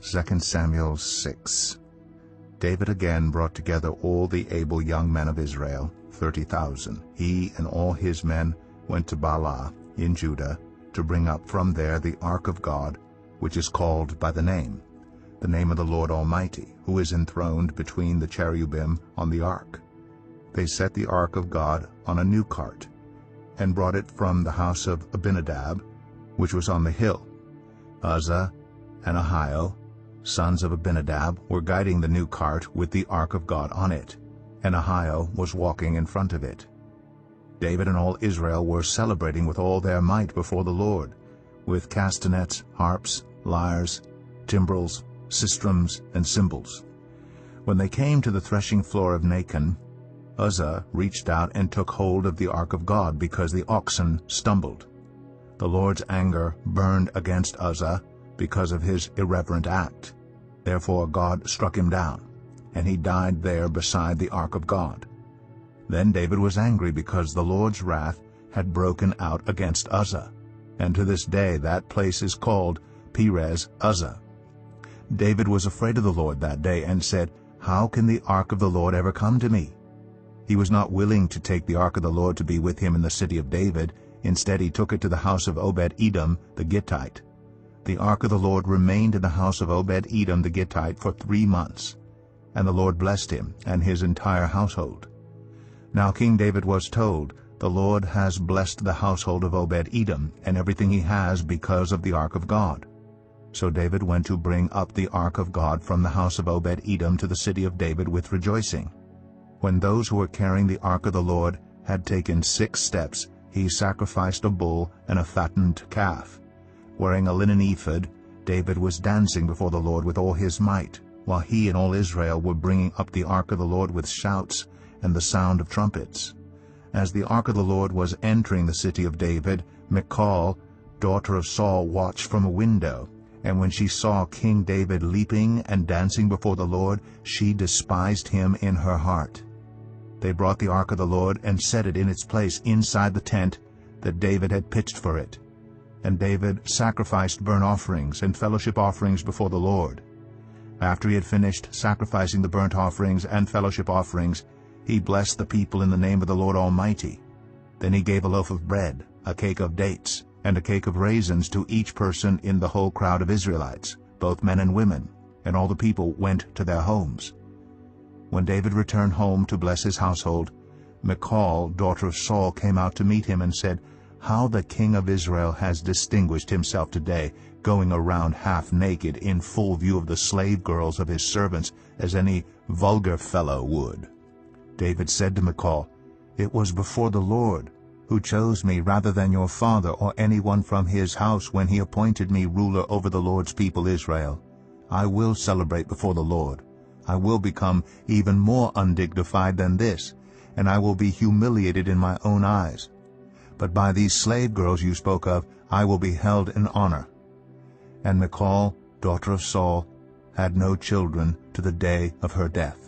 2 Samuel 6. David again brought together all the able young men of Israel, 30,000. He and all his men went to Baalah in Judah to bring up from there the ark of God, which is called by the name of the Lord Almighty, who is enthroned between the cherubim on the ark. They set the ark of God on a new cart, and brought it from the house of Abinadab, which was on the hill. Uzzah and Ahio, sons of Abinadab, were guiding the new cart with the ark of God on it, and Ahio was walking in front of it. David and all Israel were celebrating with all their might before the Lord, with castanets, harps, lyres, timbrels, sistrums, and cymbals. When they came to the threshing floor of Nacon, Uzzah reached out and took hold of the ark of God, because the oxen stumbled. The Lord's anger burned against Uzzah because of his irreverent act. Therefore God struck him down, and he died there beside the ark of God. Then David was angry because the Lord's wrath had broken out against Uzzah, and to this day that place is called Perez Uzzah. David was afraid of the Lord that day and said, "How can the ark of the Lord ever come to me?" He was not willing to take the ark of the Lord to be with him in the city of David. Instead he took it to the house of Obed-Edom the Gittite. The ark of the Lord remained in the house of Obed-Edom the Gittite for 3 months, and the Lord blessed him and his entire household. Now King David was told, "The Lord has blessed the household of Obed-Edom and everything he has because of the ark of God." So David went to bring up the ark of God from the house of Obed-Edom to the city of David with rejoicing. When those who were carrying the ark of the Lord had taken 6 steps, he sacrificed a bull and a fattened calf. Wearing a linen ephod, David was dancing before the Lord with all his might, while he and all Israel were bringing up the ark of the Lord with shouts and the sound of trumpets. As the ark of the Lord was entering the city of David, Michal, daughter of Saul, watched from a window, and when she saw King David leaping and dancing before the Lord, she despised him in her heart. They brought the ark of the Lord and set it in its place inside the tent that David had pitched for it. And David sacrificed burnt offerings and fellowship offerings before the Lord. After he had finished sacrificing the burnt offerings and fellowship offerings, he blessed the people in the name of the Lord Almighty. Then he gave a loaf of bread, a cake of dates, and a cake of raisins to each person in the whole crowd of Israelites, both men and women, and all the people went to their homes. When David returned home to bless his household, Michal, daughter of Saul, came out to meet him and said, "How the king of Israel has distinguished himself today, going around half naked in full view of the slave girls of his servants, as any vulgar fellow would." David said to Michal, "It was before the Lord, who chose me rather than your father or anyone from his house when he appointed me ruler over the Lord's people Israel. I will celebrate before the Lord. I will become even more undignified than this, and I will be humiliated in my own eyes. But by these slave girls you spoke of, I will be held in honor." And Michal, daughter of Saul, had no children to the day of her death.